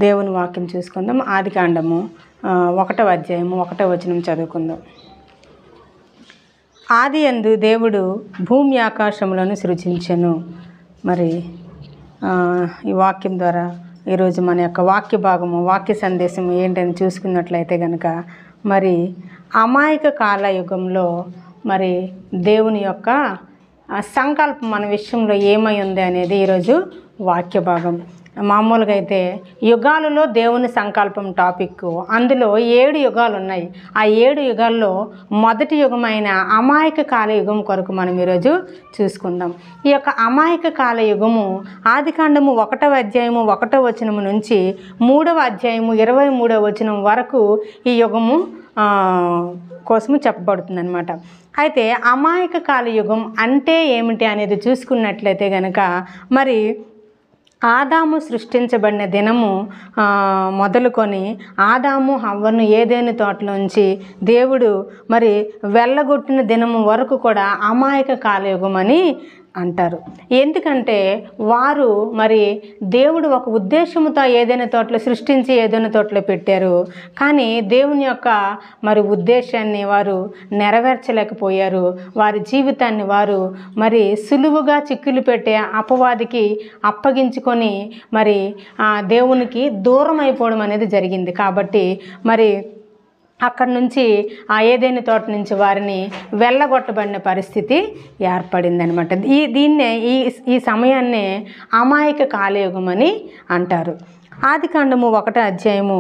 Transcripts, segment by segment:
దేవుని వాక్యం చూసుకుందాం. ఆదికాండము 1వ అధ్యాయము 1వ వచనం చదువుకుందాం. ఆదియందు దేవుడు భూమి ఆకాశములను సృజించెను. మరి ఈ వాక్యం ద్వారా ఈరోజు మన యొక్క వాక్య భాగము, వాక్య సందేశము ఏంటని చూసుకున్నట్లయితే కనుక, మరి అమాయక కాలయుగంలో మరి దేవుని యొక్క సంకల్పం మన విషయంలో ఏమై ఉంది అనేది ఈరోజు వాక్య భాగం. మామూలుగా అయితే యుగాలలో దేవుని సంకల్పం టాపిక్, అందులో 7 యుగాలు ఉన్నాయి. ఆ 7 యుగాల్లో మొదటి యుగమైన అమాయక కాలయుగం కొరకు మనం ఈరోజు చూసుకుందాం. ఈ యొక్క అమాయక కాలయుగము ఆదికాండము 1వ అధ్యాయము 1వ వచనము నుంచి 3వ అధ్యాయము 23వ వచనం వరకు ఈ యుగము కోసము చెప్పబడుతుంది అనమాట. అయితే అమాయక కాలయుగం అంటే ఏమిటి అనేది చూసుకున్నట్లయితే కనుక, మరి ఆదాము సృష్టించబడిన దినము మొదలుకొని ఆదాము హవ్వను ఏదైనా తోటలోంచి దేవుడు మరి వెళ్ళగొట్టిన దినము వరకు కూడా అమాయక కాలయుగం అని అంటారు. ఎందుకంటే వారు మరి దేవుడు ఒక ఉద్దేశంతో ఏదైనా తోటలో సృష్టించి ఏదైనా తోటలో పెట్టారు, కానీ దేవుని యొక్క మరి ఉద్దేశాన్ని వారు నెరవేర్చలేకపోయారు. వారి జీవితాన్ని వారు మరి సులువుగా చిక్కులు పెట్టే అపవాదికి అప్పగించుకొని మరి దేవునికి దూరం అయిపోవడం అనేది జరిగింది. కాబట్టి మరి అక్కడి నుంచి ఆ ఏదైనా తోట నుంచి వారిని వెళ్ళగొట్టబడిన పరిస్థితి ఏర్పడింది అనమాట. దీన్నే ఈ సమయాన్నే అమాయక కాలయుగం అని అంటారు. ఆదికాండము 1వ అధ్యాయము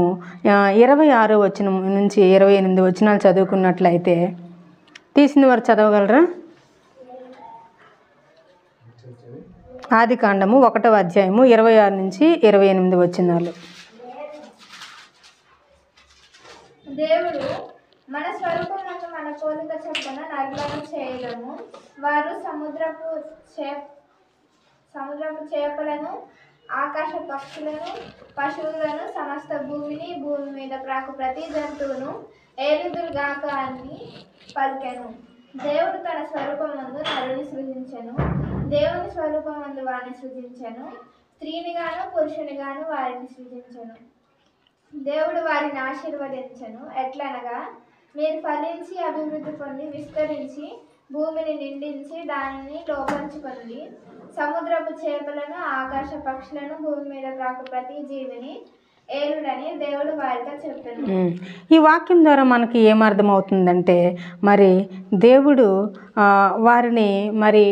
26వ వచనం నుంచి 28 వచనాలు చదువుకున్నట్లయితే, తీసిన వారు చదవగలరా? ఆదికాండము 1వ అధ్యాయము 26 నుంచి 28 వచనాలు. దేవుడు మన స్వరూపమును మన పోలిక చొప్పున నరులను చేయడము. వారు సముద్రపు చేపలను, ఆకాశ పక్షులను, పశువులను, సమస్త భూమిని, భూమి మీద ప్రాకు ప్రతి జంతువును ఏలుదురుగాక అని పలికెను. దేవుడు తన స్వరూపమందు నరుని సృజించెను. దేవుని స్వరూపమందు వారిని సృజించెను. స్త్రీనిగాను పురుషునిగాను వారిని సృజించెను. దేవుడు వారిని ఆశీర్వదించెను. ఎట్లనగా, మీరు ఫలించి అభివృద్ధి పొంది విస్తరించి భూమిని నిండించి దానిని లోపరుచుకొనుడి. సముద్రపు చేపలను, ఆకాశ పక్షులను, భూమి మీద ప్రాకు ప్రతి జీవిని ఏలుడని దేవుడు వారితో చెప్పాను. ఈ వాక్యం ద్వారా మనకి ఏమర్థమవుతుందంటే, మరి దేవుడు వారిని మరి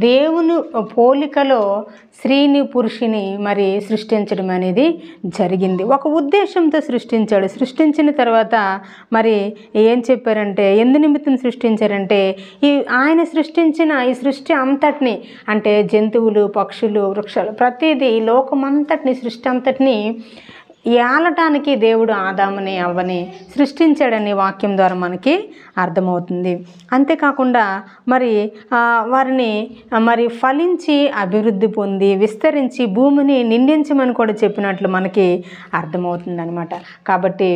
దేవుని పోలికలో స్త్రీని పురుషుని మరి సృష్టించడం అనేది జరిగింది. ఒక ఉద్దేశంతో సృష్టించాడు. సృష్టించిన తర్వాత మరి ఏం చెప్పారంటే, ఎందు నిమిత్తం సృష్టించారంటే, ఆయన సృష్టించిన ఈ సృష్టి అంతటిని, అంటే జంతువులు, పక్షులు, వృక్షాలు, ప్రతిదీ లోకమంతటిని, సృష్టి అంతటిని ఏలటానికి దేవుడు ఆదాముని అవ్వని సృష్టించాడని వాక్యం ద్వారా మనకి అర్థమవుతుంది. అంతేకాకుండా మరి వారిని మరి ఫలించి అభివృద్ధి పొంది విస్తరించి భూమిని నిండించమని కూడా చెప్పినట్లు మనకి అర్థమవుతుంది అనమాట. కాబట్టి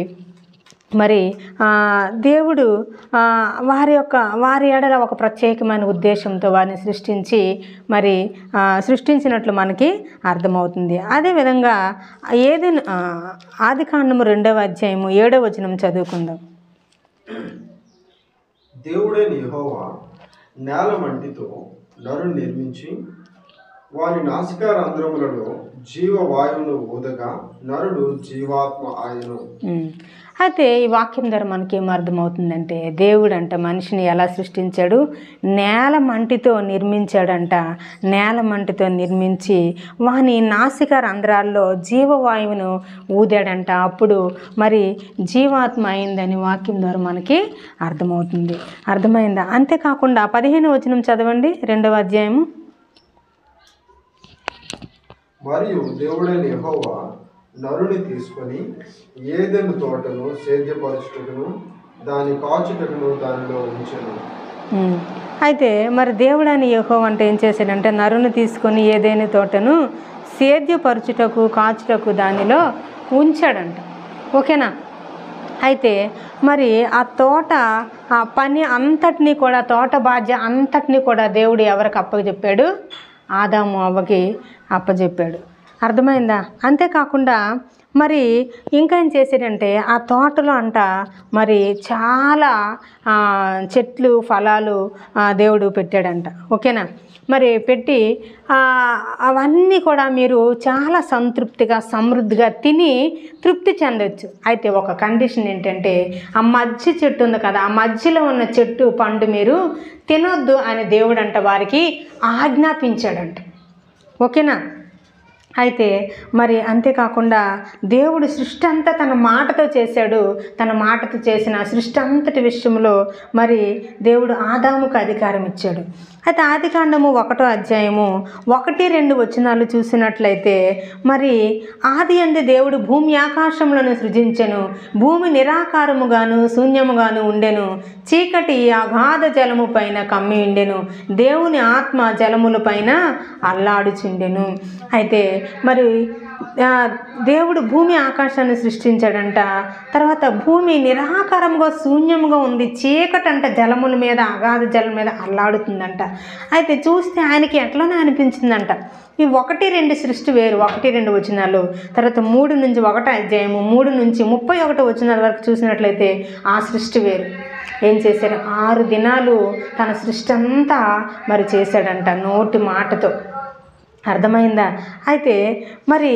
మరి దేవుడు వారి ఎడల ఒక ప్రత్యేకమైన ఉద్దేశంతో వారిని సృష్టించి మరి సృష్టించినట్లు మనకి అర్థమవుతుంది. అదేవిధంగా ఏదైనా ఆదికాండము 2వ అధ్యాయము 7వ వచనం చదువుకుందాం. దేవుడైన యెహోవా నేల మంటితో నరుని నిర్మించి వారి నాసికారంధ్రములలో జీవవాయువును ఊదగా నరుడు జీవాత్మ ఆయను. అయితే ఈ వాక్యం ద్వారా మనకి ఏం అర్థమవుతుందంటే, దేవుడు అంట మనిషిని ఎలా సృష్టించాడు? నేల మంటితో నిర్మించాడంట. నేల మంటితో నిర్మించి వాని నాసిక రంధ్రాల్లో జీవవాయువును ఊదాడంట. అప్పుడు మరి జీవాత్మ అయిందని వాక్యం ద్వారా మనకి అర్థమవుతుంది. అర్థమైందా? అంతేకాకుండా 15వ వచనం చదవండి, 2వ అధ్యాయము. మరియు దేవుడైన యెహోవా నరుని తీసుకొని ఏదెను తోటను సేద్యపరచుటకును దాని కాచుటకును దానిలో ఉంచెను. అయితే మరి దేవుడైన యెహోవా అంటే ఏం చేశాడంటే, నరుని తీసుకొని ఏదైనా తోటను సేద్యపరచుటకు కాచుటకు దానిలో ఉంచాడంట. ఓకేనా? అయితే మరి ఆ తోట ఆ పని అంతటినీ కూడా, తోట బాధ్య అంతటినీ కూడా దేవుడు ఎవరికి అప్పచెప్పాడు? ఆదాము అవ్వకి అప్పచెప్పాడు. అర్థమైందా? అంతేకాకుండా మరి ఇంకా ఏం చేశాడంటే ఆ తోటలో అంట మరి చాలా చెట్లు ఫలాలు దేవుడు పెట్టాడంట. ఓకేనా? మరి పెట్టి అవన్నీ కూడా మీరు చాలా సంతృప్తిగా సమృద్ధిగా తిని తృప్తి చెందొచ్చు. అయితే ఒక కండిషన్ ఏంటంటే ఆ మధ్య చెట్టు ఉంది కదా, ఆ మధ్యలో ఉన్న చెట్టు పండు మీరు తినొద్దు అని దేవుడు అంట వారికి ఆజ్ఞాపించాడంట. ఓకేనా? అయితే మరి అంతేకాకుండా దేవుడు సృష్టి అంతా తన మాటతో చేశాడు. తన మాటతో చేసిన సృష్టి అంతటి విషయంలో మరి దేవుడు ఆదాముకు అధికారం ఇచ్చాడు. అయితే ఆదికాండము 1వ అధ్యాయము 1-2 వచనాలు చూసినట్లయితే మరి ఆది యందు దేవుడు భూమి ఆకాశములను సృజించెను. భూమి నిరాకారముగాను శూన్యముగాను ఉండెను. చీకటి అగాధ జలము పైన కమ్మి ఉండెను. దేవుని ఆత్మ జలముల పైన అల్లాడుచుండెను. అయితే మరి దేవుడు భూమి ఆకాశాన్ని సృష్టించాడంట. తర్వాత భూమి నిరాకారంగా శూన్యంగా ఉంది. చీకటంట జలముల మీద అగాధ జలం మీద అల్లాడుతుందంట. అయితే చూస్తే ఆయనకి ఎట్లనో అనిపించిందంట. ఈ 1-2 సృష్టి వేరు, 1-2 వచనాలు. తర్వాత 3-1 అధ్యాయము 3-31 వచనాల వరకు చూసినట్లయితే ఆ సృష్టి వేరు. ఏం చేశారు? 6 దినాలు తన సృష్టి అంతా మరి చేశాడంట నోటి మాటతో. అర్థమైందా? అయితే మరి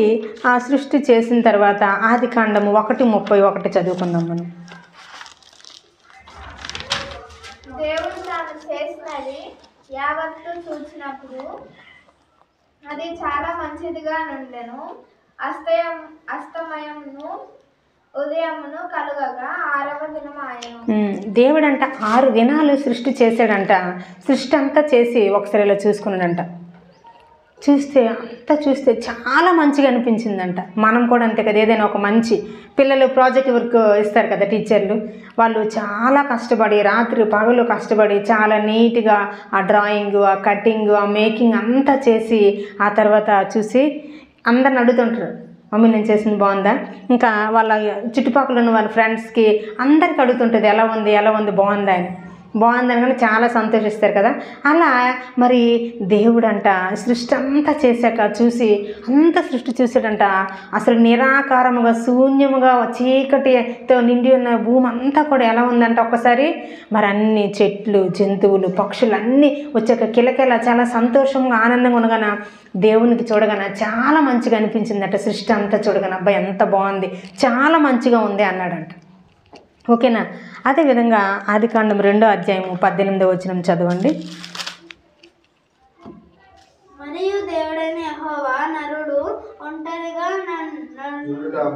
ఆ సృష్టి చేసిన తర్వాత ఆదికాండము 1:31 చదువుకుందాం మనం. దేవుడు తాను చేసినది యావత్తు చూచినప్పుడు అది చాలా మంచిదిగా నుండెను. అస్తమయమును ఉదయమును కలుగగా 6వ దినము ఆయను. దేవుడంట 6 దినాలు సృష్టి చేశాడంట. సృష్టి అంతా చేసి ఒకసారి ఇలా చూసుకున్నాడంట. చూస్తే చాలా మంచిగా అనిపించిందంట. మనం కూడా అంతే కదా, ఏదైనా ఒక మంచి పిల్లలు ప్రాజెక్ట్ వర్క్ ఇస్తారు కదా టీచర్లు, వాళ్ళు చాలా కష్టపడి రాత్రి పగలు కష్టపడి చాలా నీట్గా ఆ డ్రాయింగ్, ఆ కటింగ్, ఆ మేకింగ్ అంతా చేసి ఆ తర్వాత చూసి అందరిని అడుగుతుంటారు, మమ్మీ నేను చేసింది బాగుందా? ఇంకా వాళ్ళ చుట్టుపక్కల ఉన్న వాళ్ళ ఫ్రెండ్స్కి అందరికి అడుగుతుంటుంది ఎలా ఉంది బాగుందా అని. బాగుందని కానీ చాలా సంతోషిస్తారు కదా. అలా మరి దేవుడంట సృష్టి అంతా చేశాక చూసి అంత సృష్టి చూసాడంట. అసలు నిరాకారముగా శూన్యముగా చీకటితో నిండి ఉన్న భూమి అంతా కూడా ఎలా ఉందంట ఒక్కసారి. మరి అన్ని చెట్లు జంతువులు పక్షులు అన్నీ వచ్చాక కిలకిల చాలా సంతోషంగా ఆనందంగా ఉండగాన దేవునికి చూడగానే చాలా మంచిగా అనిపించిందట. సృష్టి అంతా చూడగానే అబ్బాయి ఎంత బాగుంది, చాలా మంచిగా ఉంది అన్నాడంట. ఓకేనా? అదేవిధంగా ఆదికాండం 2వ అధ్యాయము 18వ వచనం చదవండి. మరియు దేవుడైన యెహోవా నరుడు ఒంటరిగా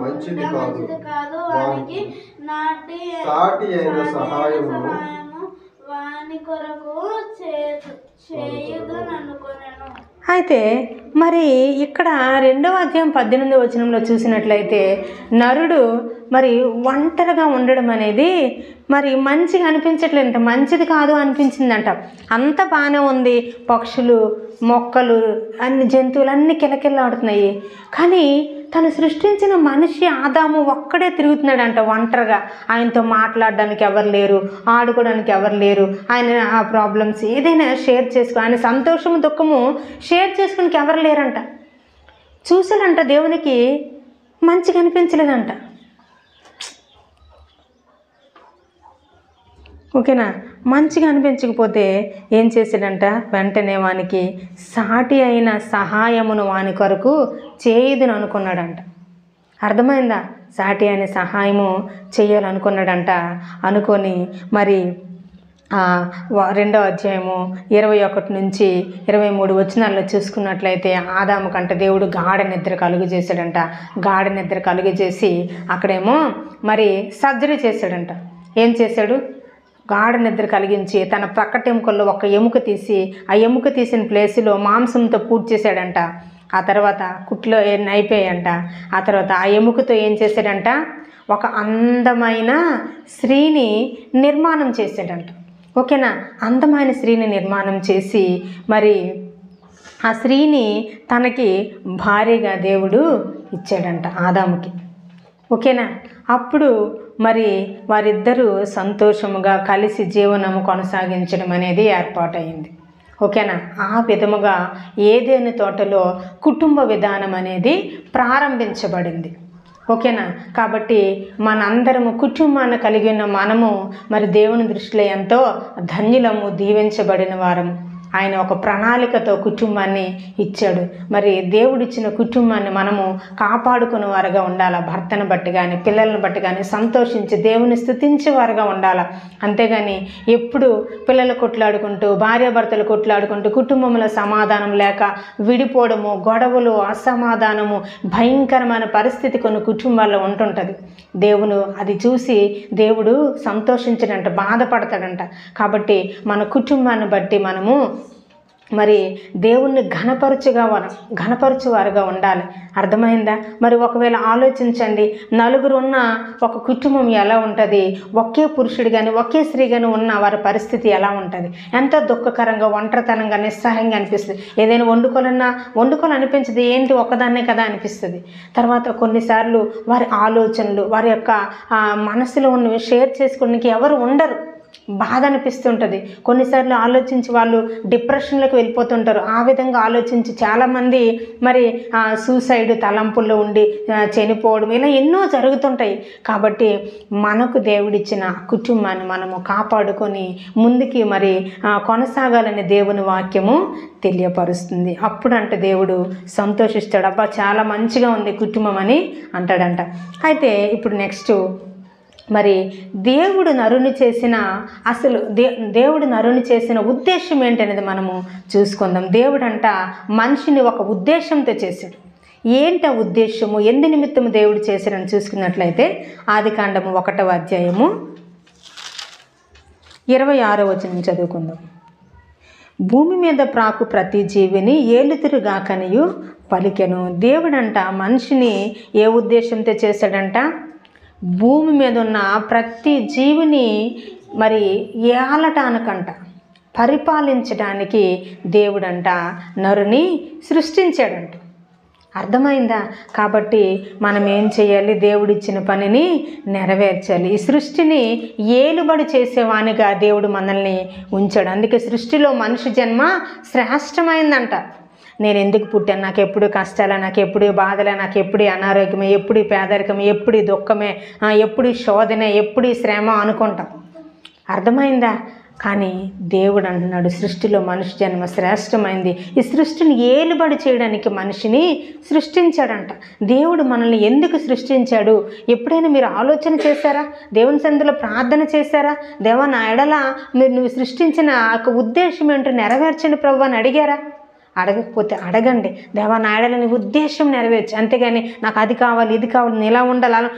మంచిది కాదు, వానికి సాటి అయిన సహాయము వాని కొరకు చేయుదుననుకొనెను. అయితే మరి ఇక్కడ 2వ అధ్యాయం 18వ వచనంలో చూసినట్లయితే నరుడు మరి ఒంటరిగా ఉండడం అనేది మరి మంచిగా అనిపించట్లేదంట, మంచిది కాదు అనిపించిందంట. అంత బాగానే ఉంది, పక్షులు మొక్కలు అన్ని జంతువులు అన్నీ కిలకిల్లాడుతున్నాయి. కానీ తను సృష్టించిన మనిషి ఆదాము ఒక్కడే తిరుగుతున్నాడంట ఒంటరిగా. ఆయనతో మాట్లాడడానికి ఎవరు లేరు, ఆడుకోవడానికి ఎవరు లేరు. ఆయన ఆ ప్రాబ్లమ్స్ ఏదైనా షేర్ చేసుకో, ఆయన సంతోషము దుఃఖము షేర్ చేసుకోనికి ఎవరు లేరంట. చూసాడంట దేవునికి మంచిగా అనిపించలేదంట. ఓకేనా? మంచిగా అనిపించకపోతే ఏం చేశాడంట, వెంటనే వానికి సాటి అయిన సహాయమును వాని కొరకు చేయుదును అనుకున్నాడంట. అర్థమైందా? సాటి అయిన సహాయము చేయాలనుకున్నాడంట. అనుకొని మరి 2వ అధ్యాయము 21 నుంచి 23 వచనాల్లో చూసుకున్నట్లయితే ఆదాము కంట దేవుడు గాఢ నిద్ర కలుగు చేశాడంట. గాఢ నిద్ర కలుగు చేసి అక్కడేమో మరి సర్జరీ చేశాడంట. ఏం చేశాడు? గాఢ నిద్ర కలిగించి తన ప్రక్కటెముకల్లో ఒక ఎముక తీసి ఆ ఎముక తీసిన ప్లేసులో మాంసంతో పూర్తి చేశాడంట. ఆ తర్వాత కుట్లో అయిపోయాయంట. ఆ తర్వాత ఆ ఎముకతో ఏం చేశాడంట, ఒక అందమైన స్త్రీని నిర్మాణం చేశాడంట. ఓకేనా? అందమైన స్త్రీని నిర్మాణం చేసి మరి ఆ స్త్రీని తనకి భార్యగా దేవుడు ఇచ్చాడంట ఆదాముకి. ఓకేనా? అప్పుడు మరి వారిద్దరూ సంతోషముగా కలిసి జీవనము కొనసాగించడం అనేది ఏర్పాటైంది. ఓకేనా? ఆ విధముగా ఏదెను తోటలో కుటుంబ విధానం అనేది ప్రారంభించబడింది. ఓకేనా? కాబట్టి మనందరము కుటుంబాన్ని కలిగి ఉన్న మనము మరి దేవుని దృష్టిలో ఎంతో ధన్యులము, దీవించబడిన వారము. ఆయన ఒక ప్రణాళికతో కుటుంబాన్ని ఇచ్చాడు. మరి దేవుడిచ్చిన కుటుంబాన్ని మనము కాపాడుకునే వారుగా ఉండాలి. భర్తను బట్టి కానీ పిల్లలను బట్టి కానీ సంతోషించి దేవుని స్తుతించే వారుగా ఉండాలి. అంతేగాని ఎప్పుడు పిల్లలు కొట్లాడుకుంటూ, భార్యాభర్తలు కొట్లాడుకుంటూ, కుటుంబంలో సమాధానం లేక విడిపోవడము, గొడవలు, అసమాధానము, భయంకరమైన పరిస్థితి కొన్ని కుటుంబాల్లో ఉంటుంటుంది. దేవుడు అది చూసి దేవుడు సంతోషించడంట, బాధపడతాడంట. కాబట్టి మన కుటుంబాన్ని బట్టి మనము మరి దేవుణ్ణి ఘనపరచువారుగా ఉండాలి. అర్థమైందా? మరి ఒకవేళ ఆలోచించండి, నలుగురు ఉన్న ఒక కుటుంబం ఎలా ఉంటుంది? ఒకే పురుషుడు కానీ ఒకే స్త్రీ కానీ ఉన్న వారి పరిస్థితి ఎలా ఉంటుంది? ఎంతో దుఃఖకరంగా, ఒంటరితనంగా, నిస్సహాయంగా అనిపిస్తుంది. ఏదైనా వండుకోవాలనిపించదు. ఏంటి ఒక్కదాన్నే కదా అనిపిస్తుంది. తర్వాత కొన్నిసార్లు వారి ఆలోచనలు, వారి యొక్క మనసులో ఉన్నవి షేర్ చేసుకోవడానికి ఎవరు ఉండరు. బాధ అనిపిస్తుంటుంది. కొన్నిసార్లు ఆలోచించి వాళ్ళు డిప్రెషన్లోకి వెళ్ళిపోతుంటారు. ఆ విధంగా ఆలోచించి చాలామంది మరి సూసైడ్ తలంపుల్లో ఉండి చనిపోవడం, ఇలా ఎన్నో జరుగుతుంటాయి. కాబట్టి మనకు దేవుడిచ్చిన కుటుంబాన్ని మనము కాపాడుకొని ముందుకి మరి కొనసాగాలని దేవుని వాక్యము తెలియపరుస్తుంది. అప్పుడంటే దేవుడు సంతోషిస్తాడు. అబ్బా చాలా మంచిగా ఉంది కుటుంబం అని అంటాడంట. అయితే ఇప్పుడు నెక్స్ట్ మరి దేవుడు నరుని చేసిన దేవుడు నరుని చేసిన ఉద్దేశం ఏంటనేది మనము చూసుకుందాం. దేవుడంట మనిషిని ఒక ఉద్దేశంతో చేశాడు. ఏంటి ఆ ఉద్దేశము? ఎందు నిమిత్తము దేవుడు చేశాడని చూసుకున్నట్లయితే ఆదికాండము 1వ అధ్యాయము 26వ వచనం చదువుకుందాం. భూమి మీద ప్రాకు ప్రతి జీవిని ఏలుతురుగాకనియు పలికెను. దేవుడంట మనిషిని ఏ ఉద్దేశంతో చేశాడంట? భూమి మీద ఉన్న ప్రతి జీవిని మరి ఏలటానికంట, పరిపాలించడానికి దేవుడంట నరుని సృష్టించాడంట. అర్థమైందా? కాబట్టి మనం ఏం చేయాలి? దేవుడిచ్చిన పనిని నెరవేర్చాలి. ఈ సృష్టిని ఏలుబడి చేసేవానిగా దేవుడు మనల్ని ఉంచాడు. అందుకే సృష్టిలో మనిషి జన్మ శ్రేష్టమైందంట. నేను ఎందుకు పుట్టాను? నాకు ఎప్పుడు కష్టాలే, నాకు ఎప్పుడు బాధలే, నాకు ఎప్పుడు అనారోగ్యమే, ఎప్పుడు పేదరికమే, ఎప్పుడు దుఃఖమే, ఎప్పుడు శోధనే, ఎప్పుడు శ్రమ అనుకుంటాం. అర్థమైందా? కానీ దేవుడు అంటున్నాడు సృష్టిలో మనిషి జన్మ శ్రేష్టమైంది. ఈ సృష్టిని ఏలుబడి చేయడానికి మనిషిని సృష్టించాడంట. దేవుడు మనల్ని ఎందుకు సృష్టించాడు? ఎప్పుడైనా మీరు ఆలోచన చేశారా? దేవుని సన్నిధిలో ప్రార్థన చేశారా? దేవా నా ఎడల నువ్వు సృష్టించిన ఉద్దేశం ఏంటో నెరవేర్చండి ప్రభు అని అడిగారా? అడగకపోతే అడగండి. దేవా నా ఎడల నీ ఉద్దేశం నెరవేర్చు. అంతేగాని నాకు అది కావాలి, ఇది కావాలి, నేను ఇలా ఉండాలి,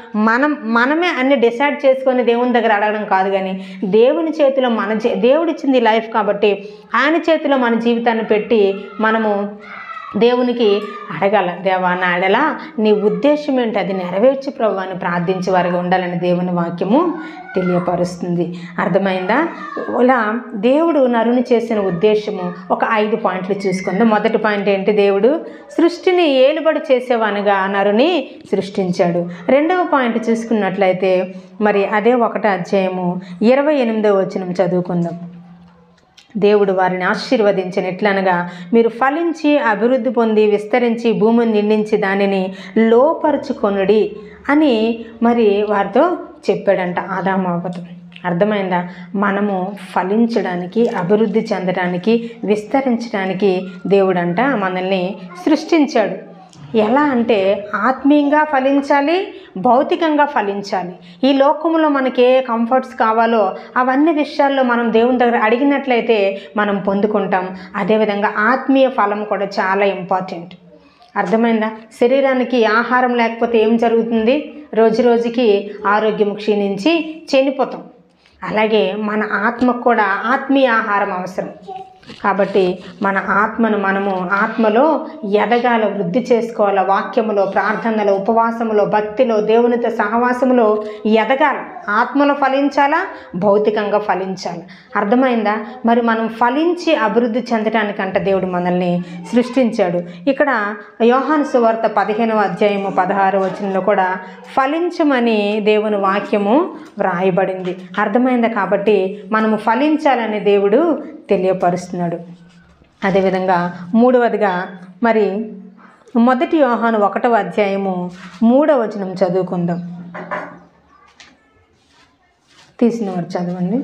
మనమే అన్ని డిసైడ్ చేసుకొని దేవుని దగ్గర అడగడం కాదు. కానీ దేవుని చేతిలో దేవుడిచ్చింది లైఫ్ కాబట్టి ఆయన చేతిలో మన జీవితాన్ని పెట్టి మనము దేవునికి అడగాల. దేవా నా ఎడల నీ ఉద్దేశం ఏంటి? అది నెరవేర్చు ప్రభు అని ప్రార్థించే వారిగా ఉండాలని దేవుని వాక్యము తెలియపరుస్తుంది. అర్థమైందా? ఇలా దేవుడు నరుని చేసిన ఉద్దేశము ఒక 5 పాయింట్లు చూసుకుందాం. మొదటి పాయింట్ ఏంటి? దేవుడు సృష్టిని ఏలుబడి చేసేవానిగా నరుని సృష్టించాడు. రెండవ పాయింట్ చూసుకున్నట్లయితే మరి అదే 1వ అధ్యాయము 28వ వచనం చదువుకుందాం. దేవుడు వారిని ఆశీర్వదించిన ఎట్లనగా మీరు ఫలించి అభివృద్ధి పొంది విస్తరించి భూమిని నిండించి దానిని లోపరుచుకొనుడి అని మరి వారితో చెప్పాడంట ఆదాము అవ్వతో. అర్థమైందా? మనము ఫలించడానికి, అభివృద్ధి చెందడానికి, విస్తరించడానికి దేవుడంట మనల్ని సృష్టించాడు. ఎలా అంటే ఆత్మీయంగా ఫలించాలి, భౌతికంగా ఫలించాలి. ఈ లోకంలో మనకి ఏ కంఫర్ట్స్ కావాలో అవన్నీ విషయాల్లో మనం దేవుని దగ్గర అడిగినట్లయితే మనం పొందుకుంటాం. అదేవిధంగా ఆత్మీయ ఫలం కూడా చాలా ఇంపార్టెంట్. అర్థమైందా? శరీరానికి ఆహారం లేకపోతే ఏం జరుగుతుంది? రోజు రోజుకి ఆరోగ్యం క్షీణించి చనిపోతాం. అలాగే మన ఆత్మకు కూడా ఆత్మీయ ఆహారం అవసరం. కాబట్టి మన ఆత్మను మనము ఆత్మలో ఎదగాల, వృద్ధి చేసుకోవాలి. వాక్యములో, ప్రార్థనలో, ఉపవాసములో, భక్తిలో, దేవునితో సహవాసములో ఎదగాల. ఆత్మలో ఫలించాలా, భౌతికంగా ఫలించాలి. అర్థమైందా? మరి మనం ఫలించి అభివృద్ధి చెందడానికంట దేవుడు మనల్ని సృష్టించాడు. ఇక్కడ యోహాను సువార్త 15వ అధ్యాయము 16వ వచనంలో కూడా ఫలించమని దేవుని వాక్యము వ్రాయబడింది. అర్థమైందా? కాబట్టి మనము ఫలించాలని దేవుడు తెలియపరుస్తున్నాడు. అదేవిధంగా మూడవదిగా మరి 1 యోహాను 1వ అధ్యాయము 3వ వచనం చదువుకుందాం. తీసిన వారు చదవండి.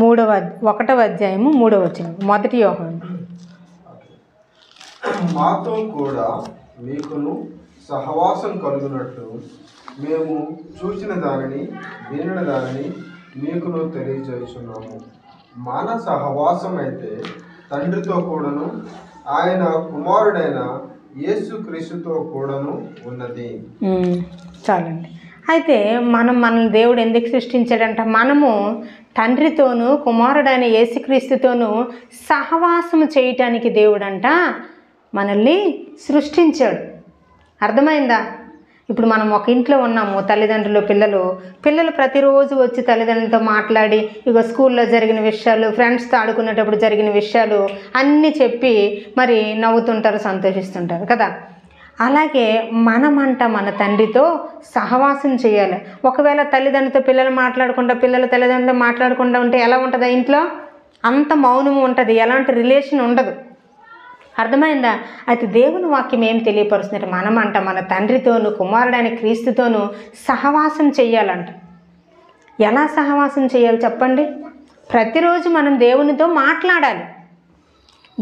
1వ అధ్యాయము 3వ వచనం. 1 యోహాను. మాతో కూడా మీకును సహవాసం కలుగునట్లు మేము చూసిన దానిని వినిన దానిని మీకును తెలియజేస్తున్నాము. మన సహవాసం అయితే తండ్రితో కూడాను ఆయన కుమారుడైన యేసుక్రీస్తుతో కూడాను ఉన్నది. చాలండి. అయితే మనల్ని దేవుడు ఎందుకు సృష్టించాడంట? మనము తండ్రితోనూ కుమారుడైన యేసుక్రీస్తుతోనూ సహవాసము చేయటానికి దేవుడంట మనల్ని సృష్టించాడు. అర్థమైందా? ఇప్పుడు మనం ఒక ఇంట్లో ఉన్నాము, తల్లిదండ్రులు పిల్లలు ప్రతిరోజు వచ్చి తల్లిదండ్రులతో మాట్లాడి ఇక స్కూల్లో జరిగిన విషయాలు, ఫ్రెండ్స్తో ఆడుకునేటప్పుడు జరిగిన విషయాలు అన్నీ చెప్పి మరి నవ్వుతుంటారు, సంతోషిస్తుంటారు కదా. అలాగే మనమంట మన తండ్రితో సహవాసం చేయాలి. ఒకవేళ తల్లిదండ్రులతో పిల్లలు తల్లిదండ్రులతో మాట్లాడకుండా ఉంటే ఎలా ఉంటుంది? ఇంట్లో అంత మౌనము ఉంటుంది, ఎలాంటి రిలేషన్ ఉండదు. అర్థమైందా? అయితే దేవుని వాక్యం ఏం తెలియపరుస్తుందంటే మనమంట మన తండ్రితోనూ కుమారుడైన క్రీస్తుతోనూ సహవాసం చెయ్యాలంట. ఎలా సహవాసం చేయాలి చెప్పండి? ప్రతిరోజు మనం దేవునితో మాట్లాడాలి.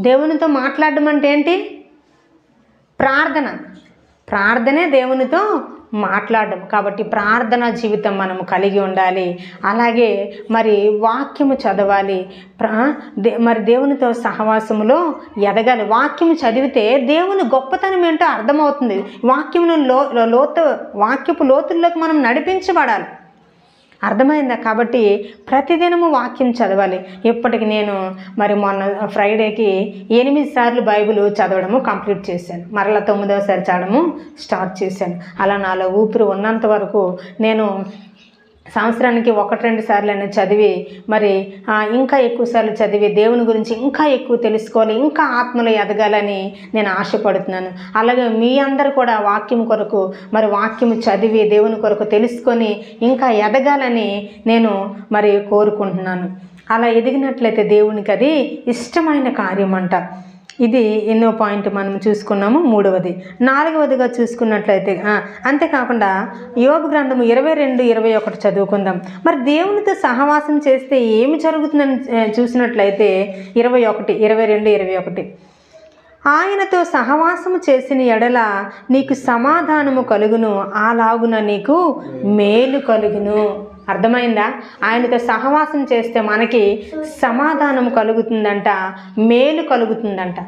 దేవునితో మాట్లాడడం అంటే ఏంటి? ప్రార్థనే దేవునితో మాట్లాడడం. కాబట్టి ప్రార్థనా జీవితం మనం కలిగి ఉండాలి. అలాగే మరి వాక్యము చదవాలి, మరి దేవునితో సహవాసములో ఎదగాలి. వాక్యము చదివితే దేవుని గొప్పతనం ఏంటో అర్థమవుతుంది. వాక్యపు లోతుల్లోకి మనం నడిపించబడాలి. అర్థమైందా? కాబట్టి ప్రతిదినము వాక్యం చదవాలి. ఇప్పటికి నేను మరి మొన్న ఫ్రైడేకి 8 సార్లు బైబిల్ చదవడము కంప్లీట్ చేశాను. మరలా 9వ సారి చదవడము స్టార్ట్ చేశాను. అలా నాలో ఊపిరి ఉన్నంత వరకు నేను సంవత్సరానికి 1-2 సార్లు అయినా చదివి మరి ఇంకా ఎక్కువ సార్లు చదివి దేవుని గురించి ఇంకా ఎక్కువ తెలుసుకోవాలి, ఇంకా ఆత్మలో ఎదగాలని నేను ఆశపడుతున్నాను. అలాగే మీ అందరూ కూడా వాక్యం కొరకు మరి వాక్యము చదివి దేవుని కొరకు తెలుసుకొని ఇంకా ఎదగాలని నేను మరి కోరుకుంటున్నాను. అలా ఎదిగినట్లయితే దేవునికి అది ఇష్టమైన కార్యం అంట. ఇది ఎన్నో పాయింట్ మనం చూసుకున్నాము. 3వది. 4వదిగా చూసుకున్నట్లయితే అంతేకాకుండా యోబు గ్రంథము 22:21 చదువుకుందాం. మరి దేవునితో సహవాసం చేస్తే ఏమి జరుగుతుందని చూసినట్లయితే 22:21 ఆయనతో సహవాసము చేసిన ఎడల నీకు సమాధానము కలుగును, అలాగున నీకు మేలు కలుగును. అర్థమైందా? ఆయనతో సహవాసం చేస్తే మనకి సమాధానం కలుగుతుందంట, మేలు కలుగుతుందంట.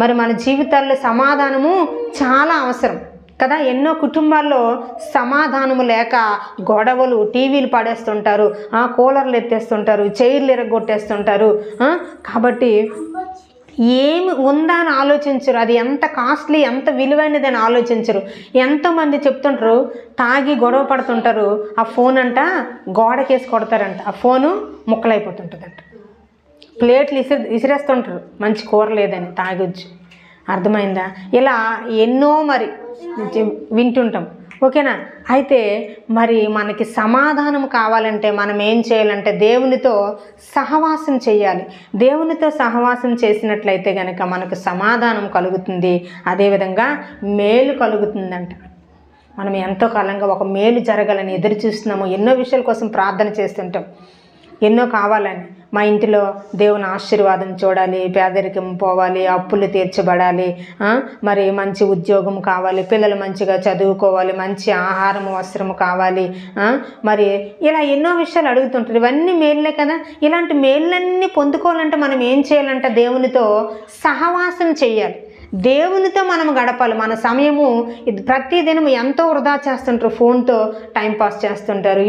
మరి మన జీవితాల్లో సమాధానము చాలా అవసరం కదా. ఎన్నో కుటుంబాల్లో సమాధానము లేక గొడవలు, టీవీలు పడేస్తుంటారు, కూలర్లు ఎత్తేస్తుంటారు, చైర్లు ఎరగొట్టేస్తుంటారు. కాబట్టి ఏమి ఉందా అని ఆలోచించరు. అది ఎంత కాస్ట్లీ, ఎంత విలువైనది అని ఆలోచించరు. ఎంతోమంది చెప్తుంటారు తాగి గొడవ పడుతుంటారు, ఆ ఫోన్ అంట గోడకేసి కొడతారంట, ఆ ఫోను ముక్కలైపోతుంటుందంట. ప్లేట్లు విసిరేస్తుంటారు మంచి కూర లేదని తాగొచ్చు. అర్థమైందా? ఇలా ఎన్నో మరి వింటుంటాం. ఓకేనా? అయితే మరి మనకి సమాధానం కావాలంటే మనం ఏం చేయాలంటే దేవునితో సహవాసం చేయాలి. దేవునితో సహవాసం చేసినట్లయితే కనుక మనకు సమాధానం కలుగుతుంది, అదేవిధంగా మేలు కలుగుతుందంట. మనం ఎంతో కాలంగా ఒక మేలు జరగాలని ఎదురు చూస్తున్నాము. ఎన్నో విషయాల కోసం ప్రార్థన చేస్తుంటాం, ఎన్నో కావాలని. మా ఇంటిలో దేవుని ఆశీర్వాదం చూడాలి, పేదరికం పోవాలి, అప్పులు తీర్చబడాలి, మరి మంచి ఉద్యోగం కావాలి, పిల్లలు మంచిగా చదువుకోవాలి, మంచి ఆహారం వస్త్రము కావాలి, మరి ఇలా ఎన్నో విషయాలు అడుగుతుంటారు. ఇవన్నీ మేలులే కదా. ఇలాంటి మేలులన్నీ పొందుకోవాలంటే మనం ఏం చేయాలంటే దేవునితో సహవాసం చేయాలి, దేవునితో మనం గడపాలి. మన సమయము ప్రతిదినం ఎంతో వృధా చేస్తుంటారు, ఫోన్తో టైంపాస్ చేస్తుంటారు,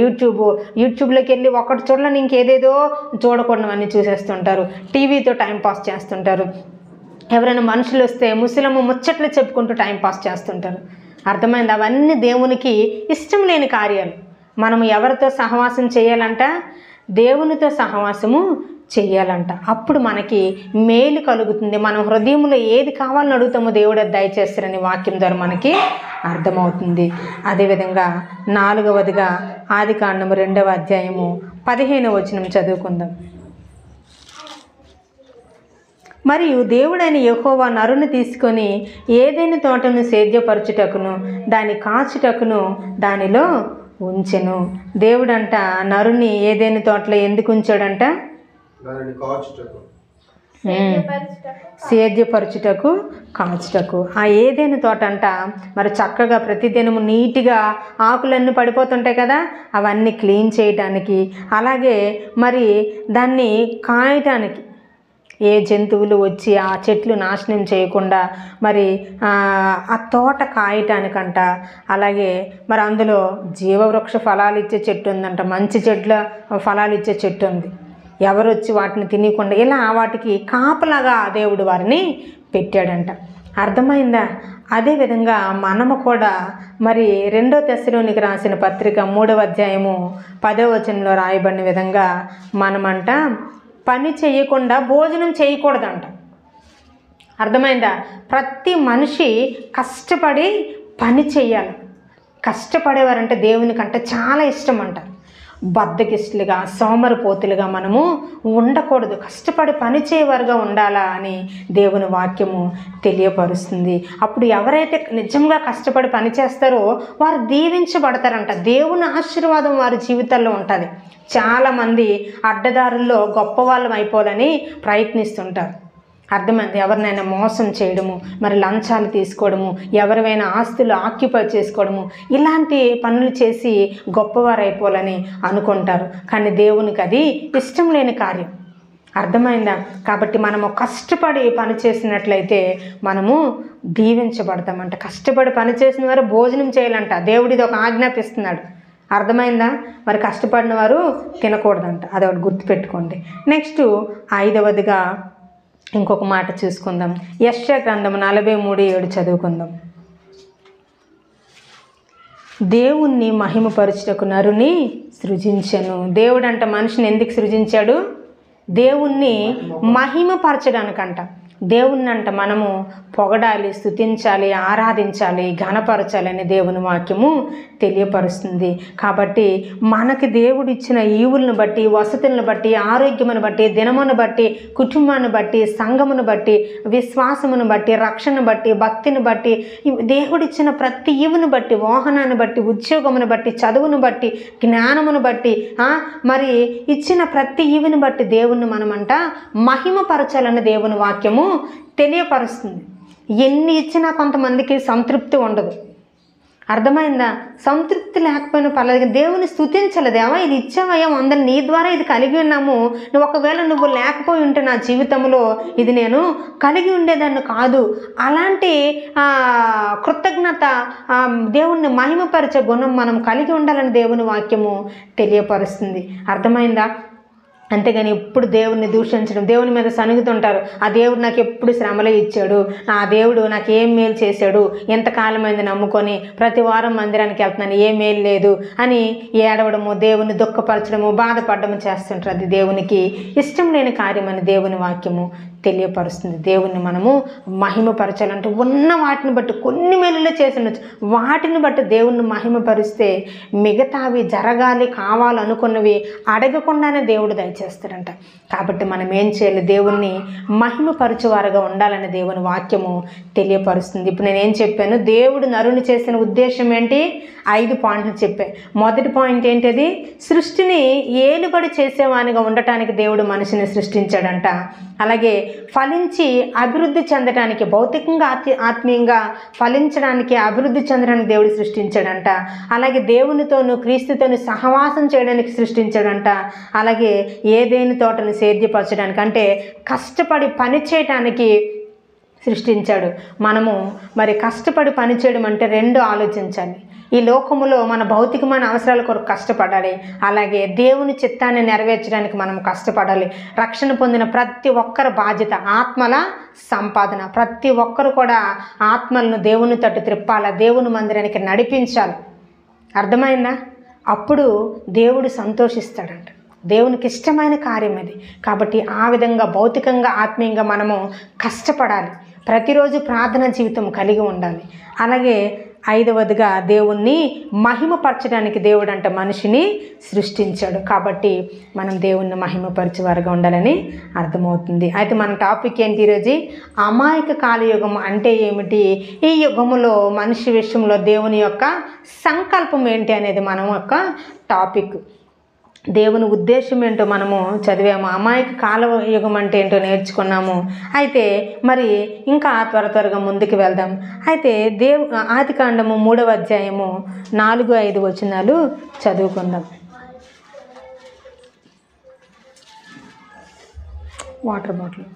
యూట్యూబ్లోకి వెళ్ళి ఒకటి చూడలేని ఇంకేదేదో చూడకూడనివన్నీ చూసేస్తుంటారు, టీవీతో టైంపాస్ చేస్తుంటారు, ఎవరైనా మనుషులు వస్తే ముసలము ముచ్చట్లు చెప్పుకుంటూ టైంపాస్ చేస్తుంటారు. అర్థమైంది? అవన్నీ దేవునికి ఇష్టం లేని కార్యాలు. మనం ఎవరితో సహవాసం చేయాలంట? దేవునితో సహవాసము చెయ్యాలంట. అప్పుడు మనకి మేలు కలుగుతుంది. మనం హృదయంలో ఏది కావాలని అడుగుతామో దేవుడు దయచేస్తారని వాక్యం ద్వారా మనకి అర్థమవుతుంది. అదేవిధంగా 4వదిగా ఆదికాండము 2వ అధ్యాయము 15వ వచనం చదువుకుందాం. మరియు దేవుడైన యెహోవా నరుని తీసుకొని ఏదైనా తోటను సేద్యపరచుటకును దాని కాచుటకును దానిలో ఉంచెను. దేవుడంట నరుని ఏదైనా తోటలో ఎందుకు ఉంచాడంట? దానిని కాచుటకు, సేద్యపరచుటకు, కాచుటకు. ఆ ఏదైనా తోట అంట మరి చక్కగా ప్రతిదినము నీట్గా ఆకులన్నీ పడిపోతుంటాయి కదా, అవన్నీ క్లీన్ చేయటానికి, అలాగే మరి దాన్ని కాయటానికి, ఏ జంతువులు వచ్చి ఆ చెట్లు నాశనం చేయకుండా మరి ఆ తోట కాయటానికంట. అలాగే మరి అందులో జీవవృక్ష ఫలాలు ఇచ్చే చెట్టు ఉందంట, మంచి చెట్ల ఫలాలు ఇచ్చే చెట్టు ఉంది. ఎవరు వచ్చి వాటిని తినకుండా ఇలా వాటికి కాపలాగా దేవుడు వారిని పెట్టాడంట. అర్థమైందా? అదేవిధంగా మనము కూడా మరి 2 తెస్సలోనికి రాసిన పత్రిక 3వ అధ్యాయము 10వ వచనంలో రాయబడిన విధంగా మనమంట పని చేయకుండా భోజనం చేయకూడదంట. అర్థమైందా? ప్రతి మనిషి కష్టపడి పని చేయాలి. కష్టపడేవారంటే దేవునికంటే చాలా ఇష్టం అంట. బద్ధకిస్తులుగా, సోమరిపోతులుగా మనము ఉండకూడదు. కష్టపడి పని చేయవారుగా ఉండాలా అని దేవుని వాక్యము తెలియపరుస్తుంది. అప్పుడు ఎవరైతే నిజంగా కష్టపడి పని చేస్తారో వారు దీవించబడతారంట. దేవుని ఆశీర్వాదం వారి జీవితాల్లో ఉంటుంది. చాలామంది అడ్డదారుల్లో గొప్ప వాళ్ళం అయిపోవాలని ప్రయత్నిస్తుంటారు. అర్థమైంది? ఎవరినైనా మోసం చేయడము, మరి లంచాలు తీసుకోవడము, ఎవరివైనా ఆస్తులు ఆక్యుపై చేసుకోవడము, ఇలాంటి పనులు చేసి గొప్పవారు అయిపోవాలని అనుకుంటారు. కానీ దేవునికి అది ఇష్టం లేని కార్యం. అర్థమైందా? కాబట్టి మనము కష్టపడి పని చేసినట్లయితే మనము దీవించబడతామంట. కష్టపడి పని చేసిన వారు భోజనం చేయాలంట. దేవుడిది ఒక ఆజ్ఞాపిస్తున్నాడు. అర్థమైందా? మరి కష్టపడిన వారు తినకూడదంట. అదొకటి గుర్తుపెట్టుకోండి. నెక్స్ట్ 5వదిగా ఇంకొక మాట చూసుకుందాం. యెషయా గ్రంథం 43:7 చదువుకుందాం. దేవుణ్ణి మహిమపరచుటకు నరుని సృజించెను. దేవుడంట మనిషిని ఎందుకు సృజించాడు? దేవుణ్ణి మహిమపరచడానికంట. దేవుణ్ణి అంట మనము పొగడాలి, స్తుతించాలి, ఆరాధించాలి, ఘనపరచాలని దేవుని వాక్యము తెలియపరుస్తుంది. కాబట్టి మనకి దేవుడు ఇచ్చిన ఈవులను బట్టి, వసతులను బట్టి, ఆరోగ్యమును బట్టి, దినమును బట్టి, కుటుంబాన్ని బట్టి, సంఘమును బట్టి, విశ్వాసమును బట్టి, రక్షణ బట్టి, భక్తిని బట్టి, దేవుడిచ్చిన ప్రతి ఈవును బట్టి, వాహనాన్ని బట్టి, ఉద్యోగమును బట్టి, చదువును బట్టి, జ్ఞానమును బట్టి, మరి ఇచ్చిన ప్రతి ఈవుని బట్టి దేవుణ్ణి మనమంట మహిమపరచాలని దేవుని వాక్యము తెలియపరుస్తుంది. ఎన్ని ఇచ్చినా కొంతమందికి సంతృప్తి ఉండదు. అర్థమైందా? సంతృప్తి లేకపోయినా పర్లేదు, దేవుని స్తుతించాలి. దేవా ఇది ఇచ్చావయ్యా, అందరు నీ ద్వారా ఇది కలిగి ఉన్నాము. నువ్వు ఒకవేళ నువ్వు లేకపోయి ఉంటే నా జీవితంలో ఇది నేను కలిగి ఉండేదాన్ని కాదు. అలాంటి కృతజ్ఞత, దేవుణ్ణి మహిమపరిచే గుణం మనం కలిగి ఉండాలని దేవుని వాక్యము తెలియపరుస్తుంది. అర్థమైందా? అంతేగాని ఎప్పుడు దేవుడిని దూషించడం, దేవుని మీద సనుగుతుంటారు. ఆ దేవుడు నాకు ఎప్పుడు శ్రమలే ఇచ్చాడు, ఆ దేవుడు నాకు ఏం మేలు చేశాడు, ఎంతకాలమైంది నమ్ముకొని ప్రతి వారం మందిరానికి వెళ్తున్నాను, ఏ మేలు లేదు అని ఏడవడము, దేవుని దుఃఖపరచడము, బాధపడము చేస్తుంటారు. అది దేవునికి ఇష్టం లేని కార్యం అని దేవుని వాక్యము తెలియపరుస్తుంది. దేవుణ్ణి మనము మహిమపరచాలంటే ఉన్న వాటిని బట్టి, కొన్ని మేలులే చేసి ఉండొచ్చు, వాటిని బట్టి దేవుణ్ణి మహిమపరిస్తే మిగతావి జరగాలి కావాలనుకున్నవి అడగకుండానే దేవుడు దయచేస్తాడంట. కాబట్టి మనం ఏం చేయాలి? దేవుణ్ణి మహిమపరచువారుగా ఉండాలని దేవుని వాక్యము తెలియపరుస్తుంది. ఇప్పుడు నేనేం చెప్పాను? దేవుడు నరుని చేసిన ఉద్దేశం ఏంటి? 5 పాయింట్లు చెప్పా. మొదటి పాయింట్ ఏంటిది? సృష్టిని ఏలుబడి చేసేవానిగా ఉండటానికి దేవుడు మనిషిని సృష్టించాడంట. అలాగే ఫలించి అభివృద్ధి చెందడానికి, భౌతికంగా ఆత్మీయంగా ఫలించడానికి, అభివృద్ధి చెందడానికి దేవుడు సృష్టించాడంట. అలాగే దేవునితోనూ క్రీస్తుతోనూ సహవాసం చేయడానికి సృష్టించాడంట. అలాగే ఏదేని తోటను సేద్యపరచడానికి, అంటే కష్టపడి పని చేయటానికి సృష్టించాడు. మనము మరి కష్టపడి పనిచేయడం అంటే 2 ఆలోచించాలి. ఈ లోకములో మన భౌతికమైన అవసరాల కొరకు కష్టపడాలి, అలాగే దేవుని చిత్తాన్ని నెరవేర్చడానికి మనం కష్టపడాలి. రక్షణ పొందిన ప్రతి ఒక్కరి బాధ్యత ఆత్మల సంపాదన. ప్రతి ఒక్కరు కూడా ఆత్మలను దేవుని తట్టు త్రిప్పాలి, దేవుని మందిరానికి నడిపించాలి. అర్థమైందా? అప్పుడు దేవుడు సంతోషిస్తాడంట. దేవునికి ఇష్టమైన కార్యం అది. కాబట్టి ఆ విధంగా భౌతికంగా ఆత్మీయంగా మనము కష్టపడాలి. ప్రతిరోజు ప్రార్థన జీవితం కలిగి ఉండాలి. అలాగే ఐదవదిగా దేవుణ్ణి మహిమపరచడానికి దేవుడు అంట మనిషిని సృష్టించాడు. కాబట్టి మనం దేవుణ్ణి మహిమపరిచేవారుగా ఉండాలని అర్థమవుతుంది. అయితే మన టాపిక్ ఏంటి ఈరోజు? అమాయక కాలయుగం అంటే ఏమిటి, ఈ యుగములో మనిషి విషయంలో దేవుని యొక్క సంకల్పం ఏంటి అనేది మనం యొక్క టాపిక్. దేవుని ఉద్దేశం ఏంటో మనము చదివాము, అమాయక కాలయుగం అంటే ఏంటో నేర్చుకున్నాము. అయితే మరి ఇంకా త్వరగా ముందుకు వెళ్దాం. అయితే ఆదికాండము 3వ అధ్యాయము 4-5 వచనాలు చదువుకుందాం. వాటర్ బాటిల్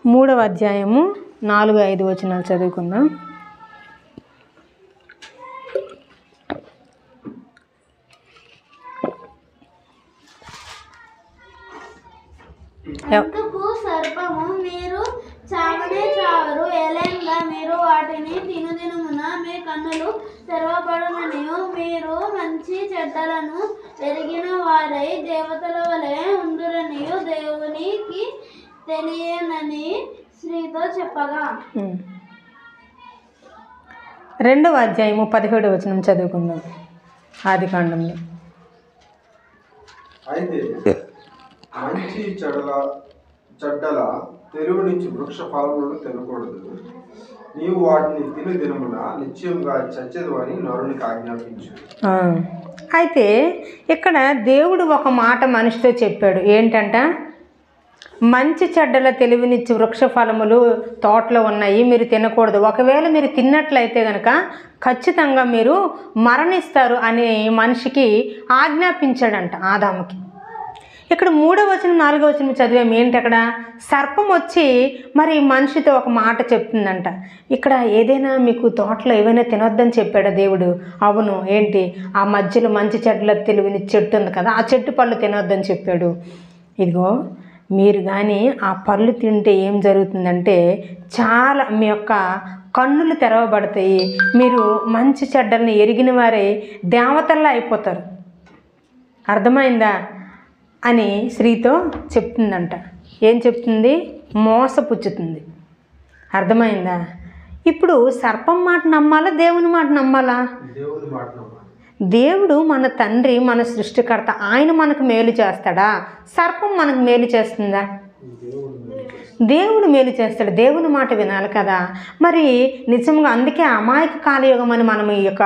3వ అధ్యాయము 4-5 వచనాలు చదువుకుందాం. అందుకు సర్పము, మీరు చావనే చావరు, ఏలైనగా మీరు వాటిని తినుదినమున మీ కన్నులు తెరవబడుననియు, మీరు మంచి చెడ్డలను ఎరిగిన వారై దేవతల వలె ఉండురనియు దేవునికి తెలియనని స్త్రీతో చెప్పగా. 2వ అధ్యాయము 17వ వచనం చదువుకుందాం. ఆదికాండంలో అయితే మంచి చెడ్డల తెలుగు నుంచి వృక్ష ఫలములను తినకూడదు, నీవు వాటిని తిను దినమున నిశ్చయంగా చచ్చెదు అని నరునికి ఆజ్ఞాపించు. అయితే ఇక్కడ దేవుడు ఒక మాట మనిషితో చెప్పాడు. ఏంటంట? మంచి చెడ్డల తెలివినిచ్చి వృక్ష ఫలములు తోటలో ఉన్నాయి, మీరు తినకూడదు. ఒకవేళ మీరు తిన్నట్లయితే కనుక ఖచ్చితంగా మీరు మరణిస్తారు అని మనిషికి ఆజ్ఞాపించాడంట ఆదాముకి. ఇక్కడ 3వ వచనం 4వ వచనం చదివాము. ఏంటి అక్కడ? సర్పం వచ్చి మరి మనిషితో ఒక మాట చెప్తుందంట. ఇక్కడ ఏదైనా మీకు తోటలో ఏవైనా తినొద్దని చెప్పాడా దేవుడు? అవును. ఏంటి? ఆ మధ్యలో మంచి చెడ్డల తెలివిని చెట్టు ఉంది కదా, ఆ చెట్టు పళ్ళు తినొద్దని చెప్పాడు. ఇదిగో మీరు కానీ ఆ పళ్ళు తింటే ఏం జరుగుతుందంటే చాలా మీ యొక్క కన్నులు తెరవబడతాయి, మీరు మంచి చెడ్డల్ని ఎరిగిన వారే దేవతల్లా అయిపోతారు. అర్థమైందా అని స్త్రీతో చెప్తుందంట. ఏం చెప్తుంది? మోసపుచ్చుతుంది. అర్థమైందా? ఇప్పుడు సర్పం మాట నమ్మాలా, దేవుని మాట నమ్మాలా? దేవుని మాట నమ్మాలి. దేవుడు మన తండ్రి, మన సృష్టికర్త. ఆయన మనకు మేలు చేస్తాడా? సర్పం మనకు మేలు చేస్తుందా? దేవుడు మేలు చేస్తాడు. దేవుని మాట వినాలి కదా. మరి నిజంగా అందుకే అమాయక కాలయుగం అని మనం ఈ యొక్క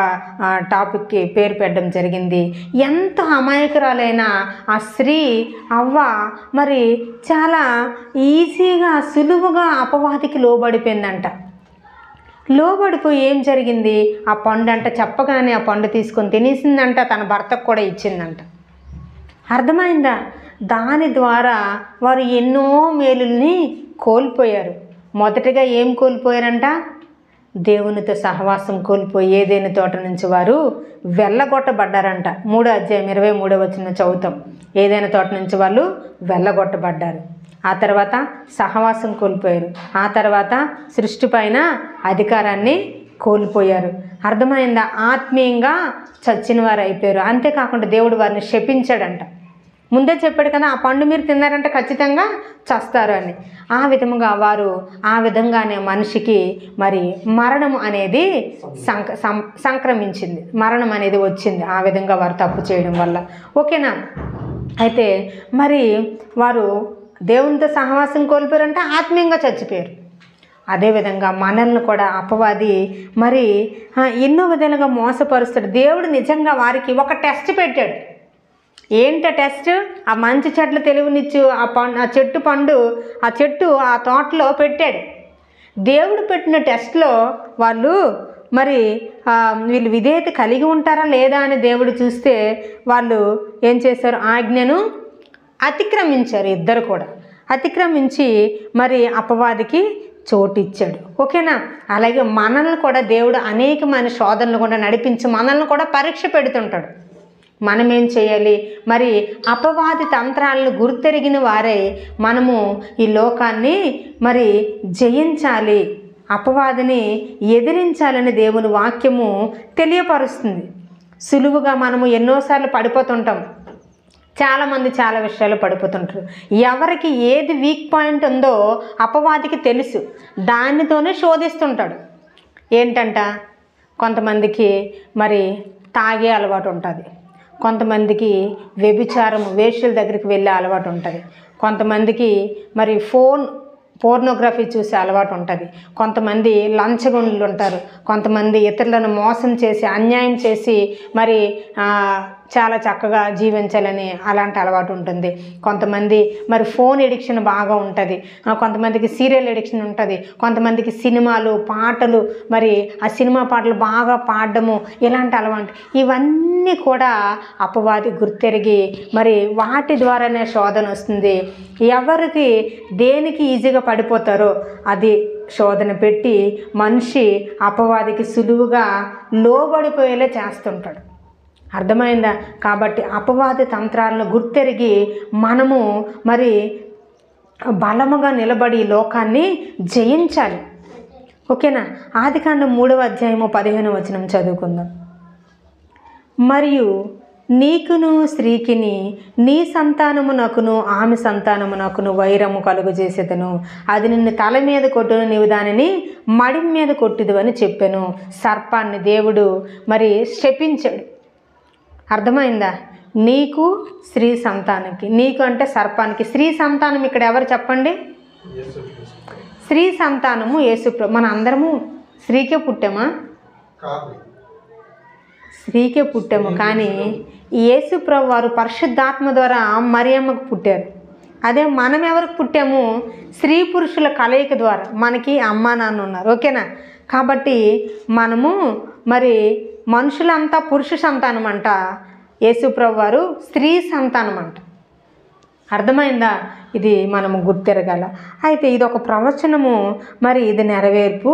టాపిక్కి పేరు పెట్టడం జరిగింది. ఎంత అమాయకురాలైన ఆ స్త్రీ అవ్వ మరి చాలా ఈజీగా సులువుగా అపవాదికి లోబడిపోయిందంట. లోబడిపోయి ఏం జరిగింది? ఆ పండు అంట చెప్పగానే ఆ పండు తీసుకొని తినేసిందంట, తన భర్తకు కూడా ఇచ్చిందంట. అర్థమైందా? దాని ద్వారా వారు ఎన్నో మేలుల్ని కోల్పోయారు. మొదటగా ఏం కోల్పోయారంట? దేవునితో సహవాసం కోల్పోయి ఏదైనా తోట నుంచి వారు వెళ్ళగొట్టబడ్డారంట. 3వ అధ్యాయం 23వ వచనం చదువుతాం. ఏదైనా తోట నుంచి వాళ్ళు వెళ్ళగొట్టబడ్డారు. ఆ తర్వాత సహవాసం కోల్పోయారు. ఆ తర్వాత సృష్టి పైన అధికారాన్ని కోల్పోయారు. అర్థమైందా? ఆత్మీయంగా చచ్చిన వారు అయిపోయారు. అంతేకాకుండా దేవుడు వారిని శపించాడంట. ముందే చెప్పాడు కదా, ఆ పండు మీరు తిన్నారంటే ఖచ్చితంగా చస్తారు అని. ఆ విధముగా వారు ఆ విధంగానే మనిషికి మరి మరణం అనేది సంక్రమించింది, మరణం అనేది వచ్చింది. ఆ విధంగా వారు తప్పు చేయడం వల్ల. ఓకేనా? అయితే మరి వారు దేవునితో సహవాసం కోల్పోయారంటే ఆత్మీయంగా చచ్చిపోయారు. అదేవిధంగా మనల్ని కూడా అపవాది మరి ఎన్నో విధాలుగా మోసపరుస్తాడు. దేవుడు నిజంగా వారికి ఒక టెస్ట్ పెట్టాడు. ఏంట టెస్ట్? ఆ మంచి చెట్ల తెలివినిచ్చు ఆ చెట్టు పండు ఆ చెట్టు ఆ తోటలో పెట్టాడు. దేవుడు పెట్టిన టెస్ట్లో వాళ్ళు మరి వీళ్ళు విధేయత కలిగి ఉంటారా లేదా అని దేవుడు చూస్తే వాళ్ళు ఏం చేశారు? ఆజ్ఞను అతిక్రమించారు. ఇద్దరు కూడా అతిక్రమించి మరి అపవాదికి చోటిచ్చాడు. ఓకేనా? అలాగే మనల్ని కూడా దేవుడు అనేకమైన శోధనలు కూడా నడిపించి మనల్ని కూడా పరీక్ష పెడుతుంటాడు. మనమేం చేయాలి? మరి అపవాది తంత్రాలను గుర్తెరిగిన వారే మనము ఈ లోకాన్ని మరి జయించాలి, అపవాదిని ఎదిరించాలని దేవుని వాక్యము తెలియపరుస్తుంది. సులువుగా మనము ఎన్నోసార్లు పడిపోతుంటాం. చాలామంది చాలా విషయాలు పడిపోతుంటారు. ఎవరికి ఏది వీక్ పాయింట్ ఉందో అపవాదికి తెలుసు, దానితోనే శోధిస్తుంటాడు. ఏంటంట, కొంతమందికి మరి తాగే అలవాటు ఉంటుంది, కొంతమందికి వ్యభిచారం వేశ్యల దగ్గరికి వెళ్ళే అలవాటు ఉంటుంది, కొంతమందికి మరి పోర్నోగ్రఫీ చూసే అలవాటు ఉంటుంది, కొంతమంది లంచగొండలు ఉంటారు, కొంతమంది ఇతరులను మోసం చేసి అన్యాయం చేసి మరి చాలా చక్కగా జీవించాలని అలాంటి అలవాటు ఉంటుంది. కొంతమంది మరి ఫోన్ ఎడిక్షన్ బాగా ఉంటుంది, కొంతమందికి సీరియల్ ఎడిక్షన్ ఉంటుంది, కొంతమందికి సినిమాలు పాటలు మరి ఆ సినిమా పాటలు బాగా పాడడము ఇలాంటి అలవాటు. ఇవన్నీ కూడా అపవాది గుర్తెరిగి మరి వాటి ద్వారానే శోధన వస్తుంది. ఎవరికి దేనికి ఈజీగా పడిపోతారో అది శోధన పెట్టి మనిషి అపవాదికి సులువుగా లోబడిపోయేలా చేస్తుంటాడు. అర్థమైందా? కాబట్టి అపవాది తంత్రాలను గుర్తెరిగి మనము మరి బలముగా నిలబడి లోకాన్ని జయించాలి. ఓకేనా? ఆదికాండం 3వ అధ్యాయము 15వ వచనం చదువుకుందాం. మరియు నీకును స్త్రీకిని నీ సంతానమునకును ఆమె సంతానమునకును వైరము కలుగజేసేదను, అది నిన్ను తల మీద కొట్టును, నీవు దానిని మడి మీద కొట్టుదు అని చెప్పాను. సర్పాన్ని దేవుడు మరి శపించాడు. అర్థమైందా? నీకు స్త్రీ సంతానానికి, నీకు అంటే సర్పానికి, స్త్రీ సంతానం ఇక్కడ ఎవరు చెప్పండి? స్త్రీ సంతానము యేసుప్రభు. మన అందరము స్త్రీకే పుట్టామా? స్త్రీకే పుట్టాము, కానీ యేసుప్రభు వారు పరిశుద్ధాత్మ ద్వారా మరియమ్మకు పుట్టారు. అదే మనం ఎవరికి పుట్టాము? స్త్రీ పురుషుల కలయిక ద్వారా మనకి అమ్మా నాన్న ఉన్నారు. ఓకేనా? కాబట్టి మనము మరి మనుషులంతా పురుష సంతానం అంట, యేసుప్రభు వారు స్త్రీ సంతానం అంట. అర్థమైందా? ఇది మనము గుర్తెరగాల. అయితే ఇది ఒక ప్రవచనము, మరి ఇది నెరవేర్పు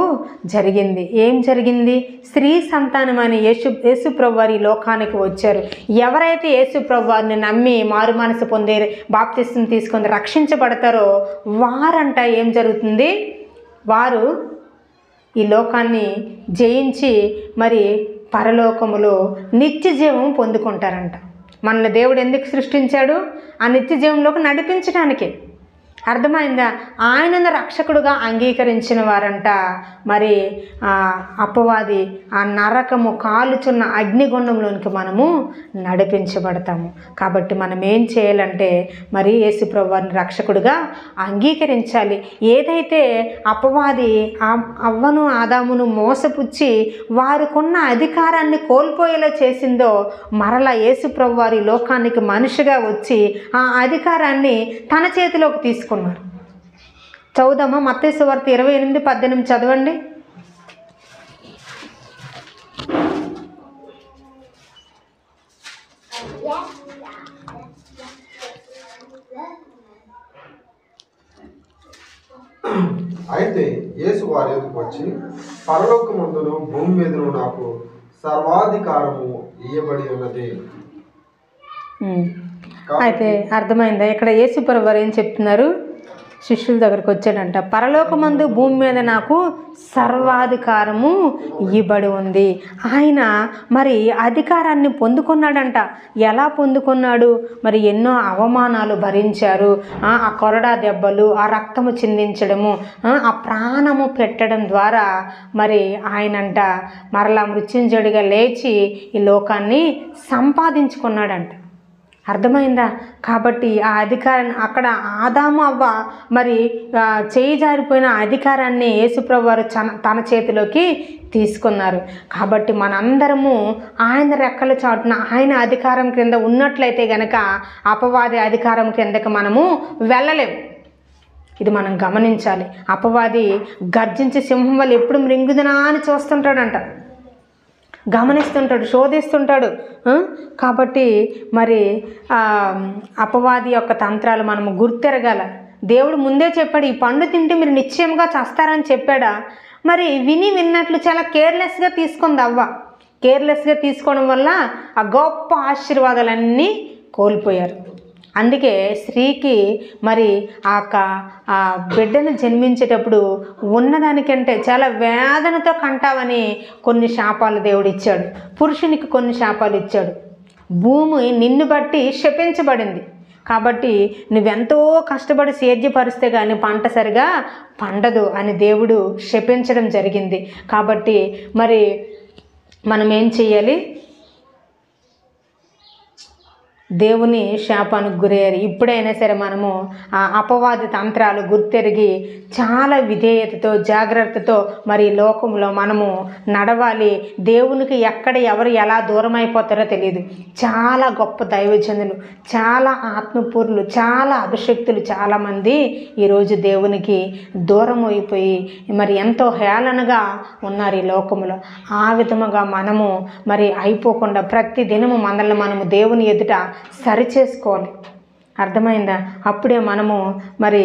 జరిగింది. ఏం జరిగింది? స్త్రీ సంతానం అని యేసుప్రభు వారి లోకానికి వచ్చారు. ఎవరైతే యేసుప్రభు వారిని నమ్మి మారు మనసు పొంది బాప్తిస్మం తీసుకొని రక్షించబడతారో వారంట ఏం జరుగుతుంది? వారు ఈ లోకాన్ని జయించి మరి పరలోకములో నిత్య జీవం పొందుకుంటారంట. మనల్ని దేవుడు ఎందుకు సృష్టించాడు? ఆ నిత్య జీవంలోకి నడిపించడానికి. అర్థమైందా? ఆయనను రక్షకుడుగా అంగీకరించిన వారంట మరి అపవాది ఆ నరకము కాలుచున్న అగ్నిగుండంలోనికి మనము నడిపించబడతాము. కాబట్టి మనం ఏం చేయాలంటే మరి యేసుప్రభు వారిని రక్షకుడుగా అంగీకరించాలి. ఏదైతే అపవాది అవ్వను ఆదామును మోసపుచ్చి వారికున్న అధికారాన్ని కోల్పోయేలా చేసిందో, మరలా యేసుప్రభు వారి లోకానికి మనిషిగా వచ్చి ఆ అధికారాన్ని తన చేతిలోకి తీసుకున్నారు. చదువుదామా? మత్తయి సువార్త 28:18 చదవండి. అయితే యేసు వారి ఎదుకు వచ్చి, పరలోకమందును భూమి మీదను నాకు సర్వాధికారము ఇయ్యబడి ఉన్నది. అయితే అర్థమైందా? ఇక్కడ యేసుప్రభు వారు ఏం చెప్తున్నారు? శిష్యుల దగ్గరికి వచ్చాడంట, పరలోకమందు భూమి మీద నాకు సర్వాధికారము ఇవ్వబడి ఉంది. ఆయన మరి అధికారాన్ని పొందుకున్నాడంట. ఎలా పొందుకున్నాడు? మరి ఎన్నో అవమానాలు భరించారు. ఆ కొరడా దెబ్బలు, ఆ రక్తము చిందించడము, ఆ ప్రాణము పెట్టడం ద్వారా మరి ఆయనంట మరలా మృత్యుంజయుడిగా లేచి ఈ లోకాన్ని సంపాదించుకున్నాడంట. అర్థమైందా? కాబట్టి ఆ అధికారాన్ని అక్కడ ఆదాము అవ్వ మరి చేయి జారిపోయిన అధికారాన్ని యేసుప్రభు వారు తన చేతిలోకి తీసుకున్నారు. కాబట్టి మనందరము ఆయన రెక్కల చాటున ఆయన అధికారం క్రింద ఉన్నట్లయితే గనక అపవాది అధికారం క్రిందకి మనము వెళ్ళలేము. ఇది మనం గమనించాలి. అపవాది గర్జించి సింహం వల్ల ఎప్పుడు మృంగుదనా అని చూస్తుంటాడంట, గమనిస్తుంటాడు, శోధిస్తుంటాడు. కాబట్టి మరి అపవాది యొక్క తంత్రాలు మనము గుర్తెరగాల. దేవుడు ముందే చెప్పాడు, ఈ పండు తింటే మీరు నిశ్చయంగా చస్తారని చెప్పాడా? మరి విన్నట్లు చాలా కేర్లెస్గా తీసుకుంది అవ్వ. కేర్లెస్గా తీసుకోవడం వల్ల ఆ గొప్ప ఆశీర్వాదాలన్నీ కోల్పోయారు. అందుకే స్త్రీకి మరి ఆ బిడ్డను జన్మించేటప్పుడు ఉన్నదానికంటే చాలా వేదనతో కంటావని కొన్ని శాపాలు దేవుడు ఇచ్చాడు. పురుషునికి కొన్ని శాపాలు ఇచ్చాడు. భూమి నిన్ను బట్టి శపించబడింది. కాబట్టి నువ్వెంతో కష్టపడి సేద్యపరిస్తే కానీ పంట సరిగా పండదు అని దేవుడు శపించడం జరిగింది. కాబట్టి మరి మనం ఏం చేయాలి? దేవుని శాపానికి గురయ్యారు. ఇప్పుడైనా సరే మనము ఆ అపవాది తంత్రాలు గుర్తెరిగి చాలా విధేయతతో జాగ్రత్తతో మరి లోకంలో మనము నడవాలి. దేవునికి ఎక్కడ ఎవరు ఎలా దూరం అయిపోతారో తెలియదు. చాలా గొప్ప దైవజనులు, చాలా ఆత్మపూర్లు, చాలా అభిషక్తులు చాలామంది ఈరోజు దేవునికి దూరం అయిపోయి మరి ఎంతో హేళనగా ఉన్నారు ఈ లోకంలో. ఆ విధముగా మనము మరి అయిపోకుండా ప్రతి దినము మనల్ని మనము దేవుని ఎదుట సరిచేసుకోవాలి. అర్థమైందా? అప్పుడే మనము మరి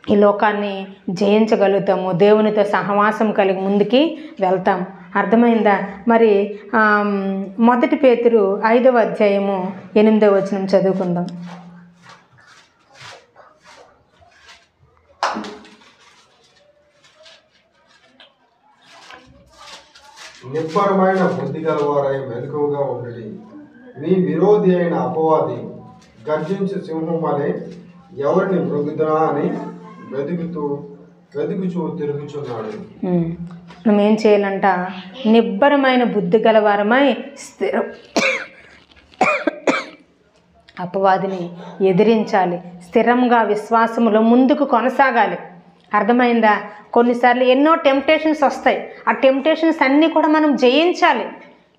ఈ లోకాన్ని జయించగలుగుతాము, దేవునితో సహవాసం కలిగి ముందుకి వెళ్తాం. అర్థమైందా? మరి 1 పేతురు 5వ అధ్యాయము 8వ వచనం చదువుకుందాం. నిబ్బరమైన బుద్ధి గలవారై మెలకువగా ఉండండి. మీ విరోధి అయిన అపవాది గర్జించు సింహం వలె ఎవరిని మృగుదునా అని వెతుకుచూ తిరుగుచున్నాడు. మనం ఏం చేయాలంట? నిబ్బరమైన బుద్ధి గలవారమై అపవాదిని ఎదిరించాలి. స్థిరంగా విశ్వాసములో ముందుకు కొనసాగాలి. అర్థమైందా? కొన్నిసార్లు ఎన్నో టెంప్టేషన్స్ వస్తాయి. ఆ టెంప్టేషన్స్ అన్నీ కూడా మనం జయించాలి.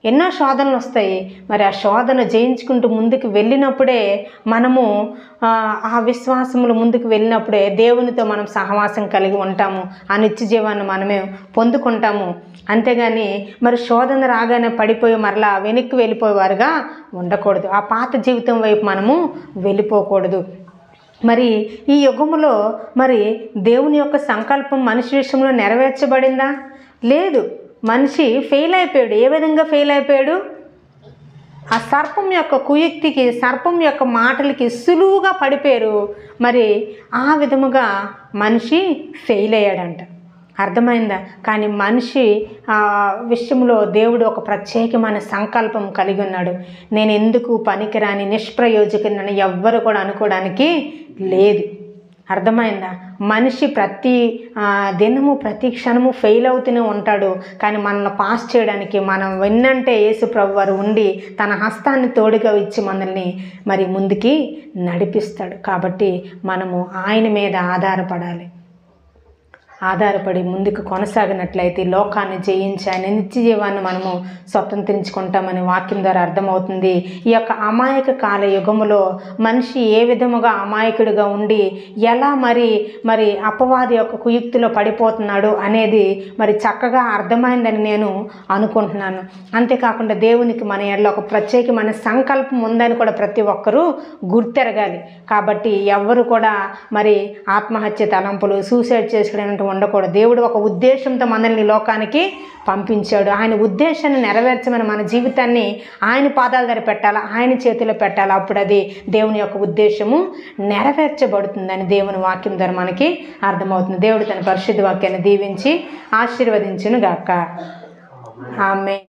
ఎన్నో శోధనలు వస్తాయి. మరి ఆ శోధన జయించుకుంటూ ముందుకు వెళ్ళినప్పుడే మనము ఆ విశ్వాసములు ముందుకు వెళ్ళినప్పుడే దేవునితో మనం సహవాసం కలిగి ఉంటాము. ఆ నిత్య జీవాన్ని మనమే పొందుకుంటాము. అంతేగాని మరి శోధన రాగానే పడిపోయి మరలా వెనక్కి వెళ్ళిపోయేవారుగా ఉండకూడదు. ఆ పాత జీవితం వైపు మనము వెళ్ళిపోకూడదు. మరి ఈ యుగములో మరి దేవుని యొక్క సంకల్పం మనిషి విషయంలో నెరవేర్చబడిందా? లేదు. మనిషి ఫెయిల్ అయిపోయాడు. ఏ విధంగా ఫెయిల్ అయిపోయాడు? ఆ సర్పం యొక్క కుయుక్తికి, సర్పం యొక్క మాటలకి సులువుగా పడిపోయారు. మరి ఆ విధముగా మనిషి ఫెయిల్ అయ్యాడంట. అర్థమైందా? కానీ మనిషి విషయంలో దేవుడు ఒక ప్రత్యేకమైన సంకల్పం కలిగి ఉన్నాడు. నేను ఎందుకు పనికిరాని నిష్ప్రయోజకుని ఎవ్వరు కూడా అనుకోవడానికి లేదు. అర్థమైందా? మనిషి ప్రతి దినము ప్రతి క్షణము ఫెయిల్ అవుతూనే ఉంటాడు. కానీ మనల్ని పాస్ చేయడానికి మనం వెన్నంటే యేసు ప్రభు వారు ఉండి తన హస్తాన్ని తోడుగా ఇచ్చి మనల్ని మరి ముందుకి నడిపిస్తాడు. కాబట్టి మనము ఆయన మీద ఆధారపడి ముందుకు కొనసాగినట్లయితే లోకాన్ని జయించి ఆయన నిత్య జీవాన్ని మనము స్వతంత్రించుకుంటామని వాక్యం ద్వారా అర్థమవుతుంది. ఈ యొక్క అమాయక కాల యుగములో మనిషి ఏ విధముగా అమాయకుడిగా ఉండి ఎలా మరి అపవాది యొక్క కుయుక్తిలో పడిపోతున్నాడు అనేది మరి చక్కగా అర్థమైందని నేను అనుకుంటున్నాను. అంతేకాకుండా దేవునికి మన ఎడల ఒక ప్రత్యేకమైన సంకల్పం ఉందని కూడా ప్రతి ఒక్కరూ గుర్తెరగాలి. కాబట్టి ఎవ్వరు కూడా మరి ఆత్మహత్య తలంపులు, సూసైడ్ చేసుకోవడం ఉండకూడదు. దేవుడు ఒక ఉద్దేశంతో మనల్ని లోకానికి పంపించాడు. ఆయన ఉద్దేశాన్ని నెరవేర్చమని మన జీవితాన్ని ఆయన పాదాల దగ్గర పెట్టాలి, ఆయన చేతిలో పెట్టాలి. అప్పుడు అది దేవుని యొక్క ఉద్దేశము నెరవేర్చబడుతుందని దేవుని వాక్యం ద్వారా మనకి అర్థమవుతుంది. దేవుడు తన పరిశుద్ధ వాక్యాన్ని దీవించి ఆశీర్వదించును గాక. ఆమేన్.